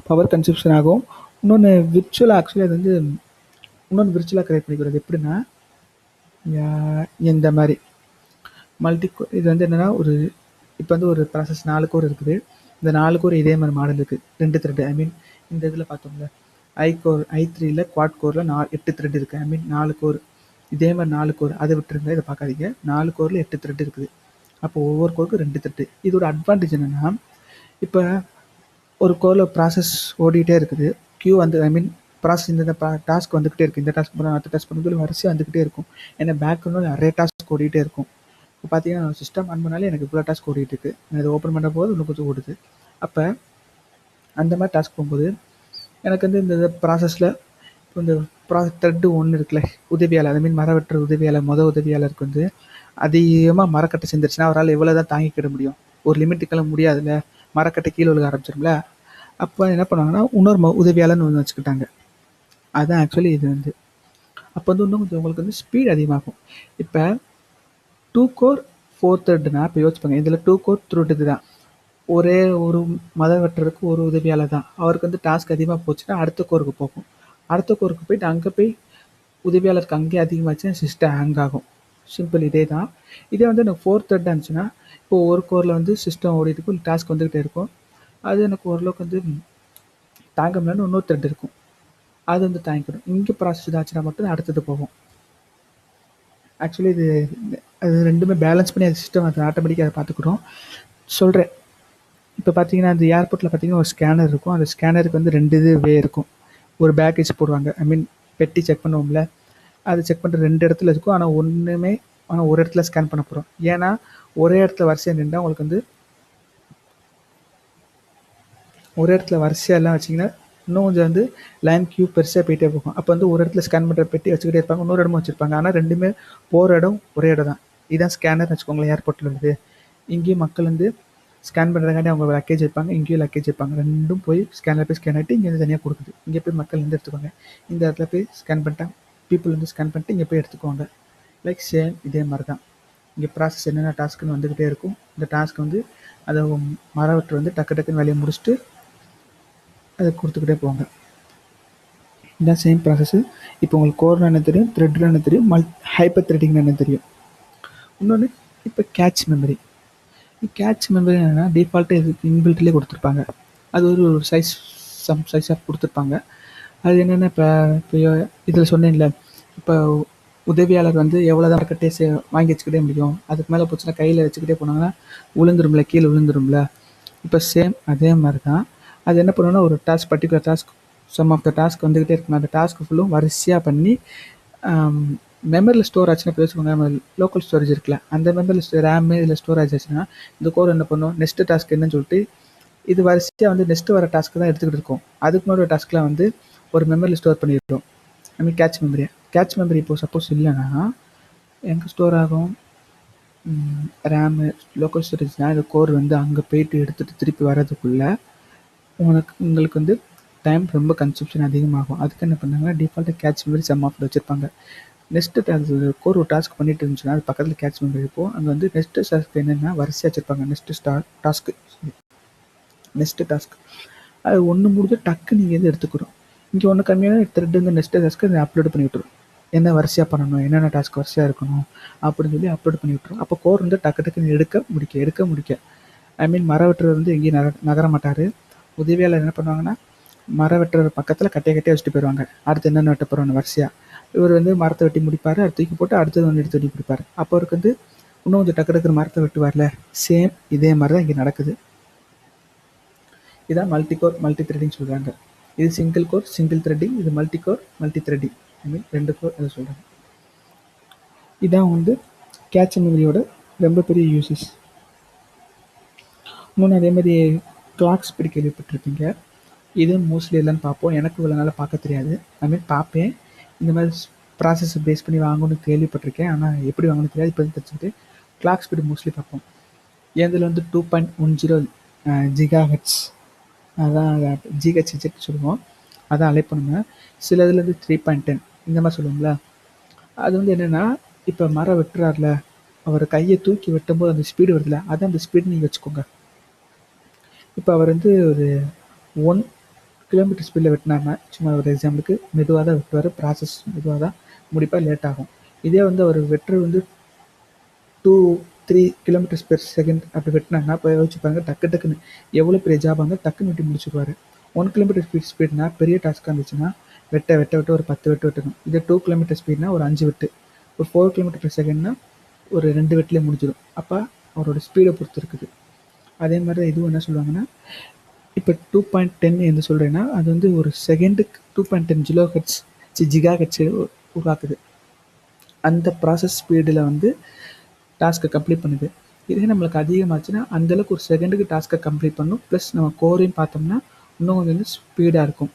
பவர் கன்சூப்ஷன் ஆகும். இன்னொன்று விர்ச்சுவலாக ஆக்சுவலி அது வந்து இன்னொன்று விர்ச்சுவலாக க்ரியேட் பண்ணிக்கிறது. எப்படின்னா இந்த மாதிரி இது வந்து என்னென்னா ஒரு இப்போ வந்து ஒரு ப்ராசஸ் 4 கோர் இருக்குது. இந்த 4 கோர் இதே மாதிரி மாடல் இருக்குது. 2 த்ரெட்டு. ஐ மீன் இந்த இதில் பார்த்தோம்ல i3யில் குவாட் கோரில் 8 த்ரெட் இருக்குது. ஐ மீன் 4 கோர் இதே மாதிரி 4 கோர். அதை விட்டுருங்க, இதை பார்க்காதீங்க. 4 கோரில் 8 த்ரெட் இருக்குது. அப்போ ஒவ்வொரு கோருக்கு 2 த்ரெட்டு. இதோட அட்வான்டேஜ் என்னென்னா, இப்போ ஒரு கோரில் ப்ராசஸ் ஓடிக்கிட்டே இருக்குது. கியூ வந்து ஐ மீன் ப்ராசஸ் இந்த டாஸ்க் வந்துக்கிட்டே இருக்குது. இந்த டாஸ்க் பண்ண அடுத்த டாஸ்க் பண்ணும்போது வரிசையாக வந்துக்கிட்டே இருக்கும். ஏன்னா பேக்ரவுண்டில் நிறைய டாஸ்க் ஓடிக்கிட்டே இருக்கும். இப்போ பார்த்தீங்கன்னா சிஸ்டம் ஆன் பண்ணாலே எனக்கு இவ்வளோ டாஸ்க் ஓடிட்டு இருக்குது. நான் இதை ஓப்பன் பண்ணுற போது இன்னும் கொஞ்சம் ஓடுது. அப்போ அந்த மாதிரி டாஸ்க் போகும்போது எனக்கு வந்து இந்த ப்ராசஸில் இப்போ இந்த த்ரெட்டு 1 இருக்குல்ல, உதவியாளர் ஐ மீன் மரம் வெட்டுற உதவியாளர், உதவியாளருக்கு வந்து அதிகமாக மரக்கட்டை செஞ்சிருச்சுன்னா அவரால் எவ்வளோ தான் தாங்கிக்கிட முடியும். ஒரு லிமிட்டுக்கெல்லாம் முடியாதுல்ல. மரக்கட்டை கீழே விழுக ஆரம்பிச்சிடும்ல. அப்போ என்ன பண்ணுவாங்கன்னா இன்னொரு உதவியாளர்னு ஒன்று வச்சுக்கிட்டாங்க. அதுதான் ஆக்சுவலி இது வந்து அப்போ வந்து இன்னும் கொஞ்சம் உங்களுக்கு வந்து ஸ்பீட் அதிகமாகும். இப்போ 2 கோர் 4 த்ரெட்னா இப்போ யோசிப்பாங்க. இதில் 2 கோர் த்ரெட் தான். ஒரே ஒரு மரம் வெட்டுறதுக்கு ஒரு உதவியாளர் தான். அவருக்கு வந்து டாஸ்க் அதிகமாக போச்சுன்னா அடுத்த கோருக்கு போகும். அடுத்த கோருக்கு போயிட்டு அங்கே போய் உதவியாளருக்கு அங்கேயே அதிகமாச்சுன்னா சிஸ்டம் ஹேங் ஆகும். சிம்பிள் இதே தான். இதே வந்து எனக்கு 4 த்ரெட்டாக இருந்துச்சுன்னா இப்போ ஒரு கோரில் வந்து சிஸ்டம் ஓடிட்டு இருக்கும், டாஸ்க் வந்துக்கிட்டே இருக்கும். அது எனக்கு ஓரளவுக்கு வந்து தாங்க முடியலன்னு இன்னொரு த்ரெட் இருக்கும், அது வந்து தாங்கிக்கிடும். இங்கே ப்ராசஸ் இதாச்சுன்னா மட்டும் அடுத்தது போகும். ஆக்சுவலி அது ரெண்டுமே பேலன்ஸ் பண்ணி அது சிஸ்டம் அது ஆட்டோமேட்டிக்காக அதை பார்த்துக்கிறோம். சொல்கிறேன். இப்போ பார்த்தீங்கன்னா அந்த ஏர்போர்ட்டில் பார்த்தீங்கன்னா ஒரு ஸ்கேனர் இருக்கும். அந்த ஸ்கேனருக்கு வந்து 2 வே இருக்கும். ஒரு பேக்கேஜ் போடுவாங்க. ஐ மீன் பெட்டி செக் பண்ணுவோம்ல, அது செக் பண்ணுற 2 இடத்துல இருக்கும். ஆனால் ஒரு இடத்துல ஸ்கேன் பண்ண போகிறோம். ஏன்னா ஒரே இடத்துல வரிசையாக நின்றால் உங்களுக்கு வந்து ஒரு இடத்துல வரிசையெல்லாம் வச்சிங்கன்னா இன்னும் கொஞ்சம் வந்து லைன் கியூ பெருசாக போயிட்டே போகும். அப்போ வந்து ஒரு இடத்துல ஸ்கேன் பண்ணுற பெட்டி வச்சுக்கிட்டே இருப்பாங்க, இன்னொரு இடமும் வச்சுருப்பாங்க. ஆனால் ரெண்டுமே போகிற இடம் ஒரே இடம் தான். இதுதான் ஸ்கேனர் வச்சுக்கோங்களேன். ஏர்போர்ட்டில் இருக்குது. இங்கேயும் மக்கள் வந்து ஸ்கேன் பண்ணுறதுக்காண்டி அவங்க லக்கேஜ் வைப்பாங்க, இங்கேயும் லக்கேஜ் வைப்பாங்க. ரெண்டும் போய் ஸ்கேனில் போய் ஸ்கேன் ஆகிட்டு இங்கே வந்து தனியாக கொடுக்குது. இங்கே போய் மக்கள் வந்து எடுத்துக்குவாங்க. இந்த இடத்துல போய் ஸ்கேன் பண்ணிட்டா பீப்புள் வந்து ஸ்கேன் பண்ணிட்டு இங்கே போய் எடுத்துக்குவாங்க. லைக் சேம் இதே மாதிரி தான். இங்கே ப்ராசஸ் என்னென்ன டாஸ்க்குன்னு வந்துக்கிட்டே இருக்கும். இந்த டாஸ்க் வந்து அதை மரவெட்டு வந்து டக்குன்னு வேலையை முடிச்சுட்டு அதை கொடுத்துக்கிட்டே போவாங்க. இதான் சேம் ப்ராசஸ்ஸு. இப்போ உங்களுக்கு கோர்னா என்ன தெரியும், த்ரெட்னா என்ன தெரியும், ஹைப்பர் த்ரெட்டிங்னா என்ன தெரியும். இன்னொன்று இப்போ கேட்ச் மெமரி. கேட்ச் மெமரி என்னென்னா டிஃபால்ட்டாக இதுக்கு இன்பில்ட்லேயே கொடுத்துருப்பாங்க. அது ஒரு சைஸ் சைஸ் ஆஃப் கொடுத்துருப்பாங்க. அது என்னென்னா இப்போ இதில் சொன்னேன்ல, இப்போ உதவியாளர் வந்து எவ்வளோ தான் கட்டே வாங்கி வச்சுக்கிட்டே முடியும், அதுக்கு மேலே போச்சுன்னா கையில் வச்சுக்கிட்டே போனாங்கன்னா விழுந்துரும்ல, கீழே விழுந்துரும்ல. இப்போ சேம் அதே மாதிரி தான். அது என்ன பண்ணுன்னா ஒரு task, particular task, some of the task வந்துக்கிட்டே இருக்கணும். அந்த டாஸ்க் ஃபுல்லும் வரிசையாக பண்ணி மெமரியில் ஸ்டோர் ஆச்சுன்னா, இப்போ வச்சுக்கோங்க நம்ம லோக்கல் ஸ்டோரேஜ் இருக்குல்ல, அந்த மெமரியில் ரேம் இதில் ஸ்டோர் ஆச்சுன்னா இந்த கோர் என்ன பண்ணும், நெக்ஸ்ட் டாஸ்க் என்னன்னு சொல்லிட்டு இது வரிசையாக வந்து நெக்ஸ்ட் வர டாஸ்க்கு தான் எடுத்துக்கிட்டு இருக்கும். அதுக்கு முன்னாடி ஒரு டாஸ்க்லாம் வந்து ஒரு மெமரியில் ஸ்டோர் பண்ணிவிட்டோம். ஐ மீன் கேட்ச் மெமரி இப்போ சப்போஸ் இல்லைன்னா எங்கே ஸ்டோர் ஆகும், ரேமு லோக்கல் ஸ்டோரேஜ்னால் இந்த கோர் வந்து அங்கே போயிட்டு எடுத்துகிட்டு திருப்பி வர்றதுக்குள்ளே உங்களுக்கு வந்து டைம் ரொம்ப கன்சப்ஷன் அதிகமாகும். அதுக்கு என்ன பண்ணாங்கன்னா டிஃபால்ட்டாக கேட்ச் மெமரி சம் ஆஃப் வச்சுருப்பாங்க. நெக்ஸ்ட்டு அது கோர் ஒரு டாஸ்க் பண்ணிட்டு இருந்துச்சுன்னா அது பக்கத்தில் கேட்ச் மெமரி இருக்கும். அங்கே வந்து நெக்ஸ்ட்டு டாஸ்க் என்னென்னா வரிசையாக வச்சுருப்பாங்க. நெக்ஸ்ட்டு டாஸ்க் அது ஒன்று முடிஞ்சு டக்கு நீங்கள் எது எடுத்துக்கிறோம். இங்கே ஒன்று கம்மியான த்ரெட் வந்து நெக்ஸ்ட்டு டாஸ்க்கு அதை அப்லோட் பண்ணி விட்டுரும். என்ன வரிசையாக பண்ணணும், என்னென்ன டாஸ்க் வரிசையாக இருக்கணும் அப்படின்னு சொல்லி அப்லோட் பண்ணி விட்டுரும். அப்போ கோர் வந்து டக்கு டக்குன்னு எடுக்க முடிக்க ஐ மீன் மர வெட்டுறது வந்து எங்கேயும் நகர மாட்டார். உதவியாளர் என்ன பண்ணுவாங்கன்னா மர வெட்டுற பக்கத்தில் கட்டையாக வச்சுட்டு போயிடுவாங்க. அடுத்து என்னென்ன வெட்ட போகிறோன்னு வரிசையாக இவர் வந்து மரத்தை வெட்டி முடிப்பார். அடுத்து தூக்கி போட்டு அடுத்தது ஒன்று எடுத்து வெட்டி பிடிப்பார். அப்போ அவருக்கு வந்து இன்னும் கொஞ்சம் டக்கு டக்குன்னு மரத்தை வெட்டுவார்ல. சேம் இதே மாதிரி தான் இங்கே நடக்குது. இதான் மல்டி கோர் மல்டி த்ரெட்டிங் சொல்கிறாங்க. இது சிங்கிள் கோர் சிங்கிள் த்ரெட்டிங், இது மல்டி கோர் மல்டி த்ரெட்டிங். ஐ மீன் 2 கோர் அதை சொல்கிறாங்க. இதான் வந்து கேட்ச் மெமரியோட ரொம்ப பெரிய யூசஸ். இன்னொன்று அதே மாதிரி கிளாக் ஸ்பீடு கேள்விப்பட்டிருப்பீங்க. இது மோஸ்ட்லி எல்லாம் பார்ப்போம். எனக்கு இவ்வளோ நாளாக பார்க்க தெரியாது. ஐ மீன் பார்ப்பேன். இந்த மாதிரி ப்ராசஸை பேஸ் பண்ணி வாங்கணும்னு கேள்விப்பட்டிருக்கேன். ஆனால் எப்படி வாங்கணும்னு தெரியாது. இப்போ தெரிஞ்சுக்கிட்டு கிளாக் ஸ்பீடு மோஸ்ட்லி பார்ப்போம். இதில் வந்து 2.10 ஜிகாஹெட்ஸ், அதான் ஜிஹெச்ஹெச் சொல்லுவோம். அதான் அழைப்பணுங்க. சில இதில் வந்து 3.10 இந்த மாதிரி சொல்லுவோம்ல. அது வந்து என்னென்னா இப்போ மரம் வெட்டுறாருல, அவர் கையை தூக்கி வெட்டும்போது அந்த ஸ்பீடு வருதுல, அதான் அந்த ஸ்பீடு நீங்கள் வச்சுக்கோங்க. இப்போ அவர் வந்து ஒரு 1 கிலோமீட்டர் ஸ்பீடில் வெட்டினார்னா, சும்மா ஒரு எக்ஸாம்பிளுக்கு மெதுவாக தான் வெட்டுவார். ப்ராசஸ் மெதுவாக தான் முடிப்பாக, லேட் ஆகும். இதே வந்து அவர் வெட்டுறது வந்து 2-3 கிலோமீட்டர்ஸ் பெர் செகண்ட் அப்படி வெட்டினாங்கன்னா இப்போ யோசிச்சு பாருங்க, டக்குன்னு எவ்வளோ பெரிய ஜாபாக இருந்தால் டக்குன்னு வெட்டி முடிச்சுக்குவார். 1 கிலோமீட்டர் ஸ்பீட்னா பெரிய டாஸ்க்காக இருந்துச்சுன்னா வெட்ட ஒரு 10 வெட்டு வெட்டணும். இதே 2 கிலோமீட்டர் ஸ்பீட்னா ஒரு 5 வெட்டு, ஒரு 4 கிலோமீட்டர் பெர் செகண்ட்னா ஒரு 2 வெட்டிலே முடிஞ்சிடும். அப்போ அவரோட ஸ்பீடை பொறுத்து இருக்குது. அதே மாதிரி தான் இதுவும் என்ன சொல்லுவாங்கன்னா, இப்போ 2.10 என்று சொல்கிறேன்னா அது வந்து ஒரு செகண்டுக்கு 2.10 ஜிகாஹெட்ஸ் உருவாக்குது. அந்த ப்ராசஸ் ஸ்பீடில் வந்து டாஸ்க்கை கம்ப்ளீட் பண்ணுது. இதே நம்மளுக்கு அதிகமாச்சுன்னா அந்தளவுக்கு ஒரு செகண்டுக்கு டாஸ்க்கை கம்ப்ளீட் பண்ணும். ப்ளஸ் நம்ம கோரையும் பார்த்தோம்னா இன்னும் கொஞ்சம் வந்து ஸ்பீடாக இருக்கும்.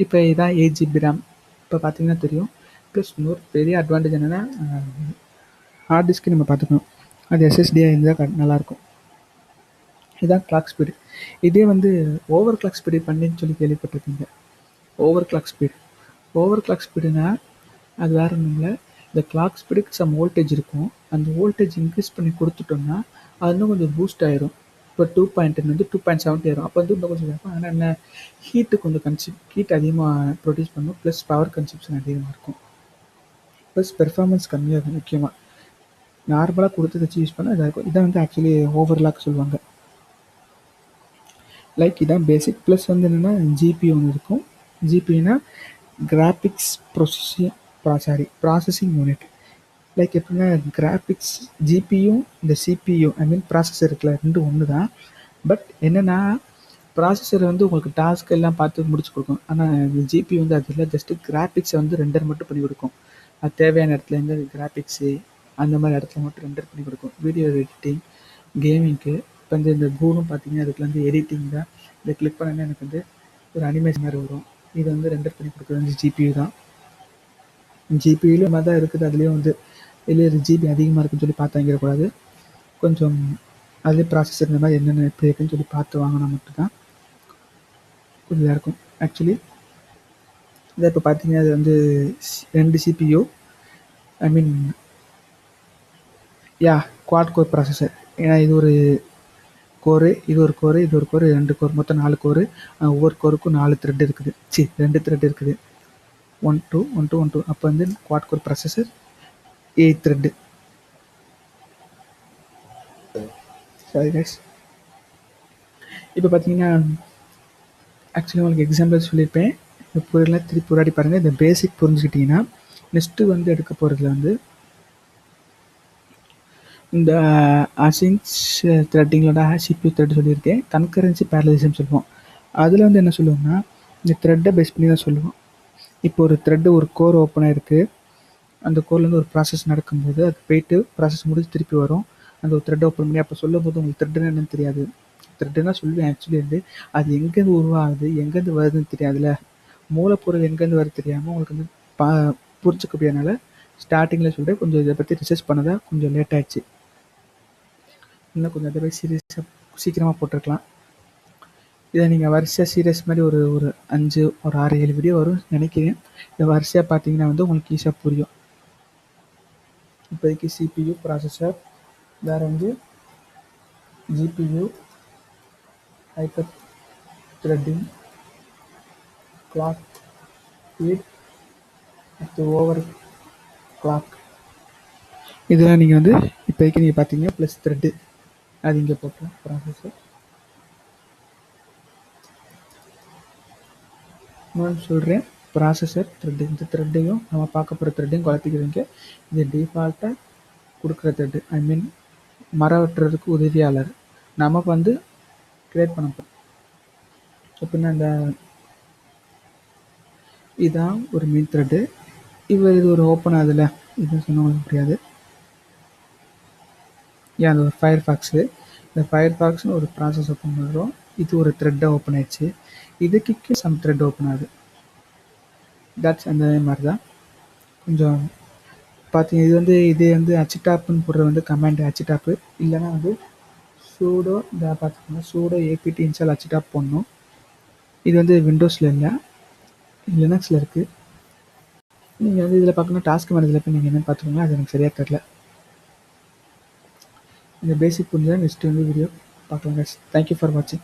இப்போ இதான் 8 GB ரேம் இப்போ பார்த்தீங்கன்னா தெரியும். ப்ளஸ் இன்னொரு பெரிய அட்வான்டேஜ் என்னென்னா ஹார்ட் டிஸ்க்கு நம்ம பார்த்துக்கணும். அது எஸ்எஸ்டியாக இருந்தால் நல்லாயிருக்கும். இதுதான் கிளாக் ஸ்பீடு. இதே வந்து ஓவர் கிளாக் ஸ்பீடு பண்ணின்னு சொல்லி கேள்விப்பட்டிருக்கீங்க. ஓவர் கிளாக் ஸ்பீடுனா அது வேறு ஒன்றும் இல்லை. இந்த கிளாக் ஸ்பீடுக்கு சம் வோல்டேஜ் இருக்கும். அந்த வோல்டேஜ் இன்க்ரீஸ் பண்ணி கொடுத்துட்டோம்னா அது இன்னும் கொஞ்சம் பூஸ்ட் ஆயிரும். இப்போ 2.10 வந்து 2.70 ஆயிரும். அப்போ வந்து இன்னும் கொஞ்சம் இருக்கும். ஆனால் என்ன, ஹீட்டு கொஞ்சம் ஹீட் அதிகமாக ப்ரொடியூஸ் பண்ணும். ப்ளஸ் பவர் கன்சப்ஷன் அதிகமாக இருக்கும். ப்ளஸ் பெர்ஃபார்மன்ஸ் கம்மியாக இருக்கும். முக்கியமாக நார்மலாக கொடுத்து வச்சு யூஸ் பண்ணால் இதாக இருக்கும். இதான் வந்து ஆக்சுவலி ஓவர்லாக் சொல்லுவாங்க. லைக் இதான் பேசிக். ப்ளஸ் வந்து என்னென்னா ஜிபி ஒன்று இருக்கும். ஜிபினா கிராஃபிக்ஸ் ப்ராசஸிங் யூனிட். லைக் எப்படின்னா கிராஃபிக்ஸ் ஜிபியும் இந்த சிபியும் ஐ மீன் ப்ராசஸர் இருக்குல்ல, ரெண்டும் ஒன்று தான். பட் என்னென்னா ப்ராசஸர் வந்து உங்களுக்கு டாஸ்க் எல்லாம் பார்த்து முடிச்சு கொடுக்கும். ஆனால் ஜிபி வந்து அது இல்லை, ஜஸ்ட்டு கிராஃபிக்ஸை வந்து ரெண்டர் மட்டும் பண்ணி கொடுக்கும். அது தேவையான இடத்துல இருந்து கிராஃபிக்ஸு அந்த மாதிரி இடத்துல மட்டும் ரெண்டர் பண்ணி கொடுக்கும். வீடியோ எடிட்டிங், கேமிங்க்கு. இப்போ வந்து இந்த கூனும் பார்த்தீங்கன்னா அதுக்கு வந்து எடிட்டிங் தான். இதை கிளிக் பண்ணால் எனக்கு வந்து ஒரு அனிமேஷன் மாதிரி வரும். இது வந்து ரெண்டர் பண்ணி கொடுக்குறது வந்து ஜிபியு தான். ஜிபியிலும் மாதிரி தான் இருக்குது. அதுலேயும் வந்து இல்லை ஜிபி அதிகமாக இருக்குன்னு சொல்லி பார்த்து வாங்கிடக்கூடாது. கொஞ்சம் அதே ப்ராசஸர் இந்த மாதிரி என்னென்ன எப்படி இருக்குன்னு சொல்லி பார்த்து வாங்கினா மட்டும்தான் கொஞ்சம் இதாக இருக்கும். ஆக்சுவலி இதை இப்போ பார்த்தீங்கன்னா அது வந்து 2 சிபியு ஐ மீன் குவாட் கோர் ப்ராசஸர். ஏன்னா இது ஒரு கோரு, இது ஒரு கோரு, இது ஒரு கோரு, 2 கோர், மொத்தம் 4 கோரு. ஒவ்வொரு கோருக்கும் 4 த்ரெட் இருக்குது. 2 த்ரெட் இருக்குது. 1 2 1 2 1 2 அப்போ வந்து quad core processor 8 thread. Sorry guys. இப்போ பார்த்தீங்கன்னா ஆக்சுவலி உங்களுக்கு எக்ஸாம்பிள் சொல்லியிருப்பேன். இந்த புரியல திருப்பி போராடி பாருங்கள். இந்த பேசிக் புரிஞ்சுக்கிட்டிங்கன்னா நெக்ஸ்ட்டு வந்து எடுக்க போகிறதுல வந்து இந்த அசின்ஸ் த்ரெட்டிங்களோட சிபியூ த்ரெட் சொல்லியிருக்கேன். கன்கரன்சி பேரலிசம் சொல்லுவோம். அதில் வந்து என்ன சொல்லுவோம்னா இந்த த்ரெட்டை பேஸ் பண்ணி தான் சொல்லுவோம். இப்போ ஒரு த்ரெட்டு ஒரு கோர் ஓப்பனாக இருக்குது. அந்த கோர்லேருந்து ஒரு ப்ராசஸ் நடக்கும்போது அது போயிட்டு ப்ராசஸ் முடிச்சு திருப்பி வரும். அந்த ஒரு த்ரெட் ஓப்பன் பண்ணி அப்போ சொல்லும் போது உங்களுக்கு த்ரெட்டுன்னு என்னன்னு தெரியாது. த்ரெட்டுன்னா சொல்லுவேன் ஆக்சுவலி வந்து அது எங்கேருந்து உருவாகுது எங்கேருந்து வருதுன்னு தெரியாதுல்ல. மூலப்பொருள் எங்கேருந்து வருது தெரியாமல் உங்களுக்கு வந்து புரிஞ்சுக்க முடியாதனால ஸ்டார்டிங்கில் சொல்லிட்டு கொஞ்சம் இதை பற்றி ரிசர்ச் பண்ணதாக கொஞ்சம் லேட் ஆகிடுச்சு. இன்னும் கொஞ்சம் அதை போய் சீரியஸாக சீக்கிரமாக போட்டிருக்கலாம். இதை நீங்கள் வரிசையாக சீரியஸ் மாதிரி ஒரு 5 ஒரு 6 7 வீடியோ வரும் நினைக்கிறேன். இதை வரிசையாக பார்த்தீங்கன்னா வந்து உங்களுக்கு ஈஸியாக புரியும். இப்போதைக்கு சிபியு ப்ராசஸர், வேறு வந்து GPU, hyper threading, clock speed, அடுத்து ஓவர் கிளாக், இதெல்லாம் நீங்கள் வந்து இப்போதைக்கு நீங்கள் பார்த்தீங்க. ப்ளஸ் த்ரெட்டு அது இங்கே போட்டோம் ப்ராசஸர். நான் சொல்கிறேன் ப்ராசஸர் த்ரெட்டு. இந்த த்ரெட்டையும் நம்ம பார்க்க போகிற த்ரெட்டையும் குழப்பிக்கிறீங்க. இது டிஃபால்ட்டாக கொடுக்குற த்ரெட்டு. ஐ மீன் மரம் வெட்டுறதுக்கு உதவியாளர். நமக்கு வந்து க்ரியேட் பண்ண போகிறோம். எப்படின்னா இந்த இதுதான் ஒரு மெயின் த்ரெட்டு. இது ஒரு ஓப்பன் ஆகுதுல்ல, இது சொன்ன முடியாது. ஏன் அது ஒரு ஃபயர் ஃபாக்ஸு. இந்த ஃபயர் ஃபாக்ஸ்னு ஒரு ப்ராசஸ் ஓப்பன் பண்ணுறோம். இது ஒரு த்ரெட்டாக ஓப்பன் ஆயிடுச்சு. இதுக்கு சம் த்ரெட் ஓப்பன் ஆகுது. தட்ஸ் அந்த மாதிரி தான் கொஞ்சம் பார்த்தீங்க. இது வந்து அச்சிடாப்புன்னு போடுற வந்து கமாண்ட் அச்சிடாப்பு. இல்லைனா வந்து சூடோ இதை பார்த்துக்கோங்க. சூடோ ஏபிடி இன்ஸ்டால் அச்சிடாப் போடணும். இது வந்து விண்டோஸில் இல்லை, லினக்ஸில் இருக்குது. நீங்கள் வந்து இதில் பார்க்கணும் டாஸ்க் மேனேஜரில் போய் நீங்கள் என்னென்னு பார்த்துக்கோங்க. அது எனக்கு சரியாக தெரியல. இந்த பேசிக் புரிஞ்சால் நெக்ஸ்ட் வந்து வீடியோ பார்க்கலாம். தேங்க்யூ ஃபார் வாட்சிங்.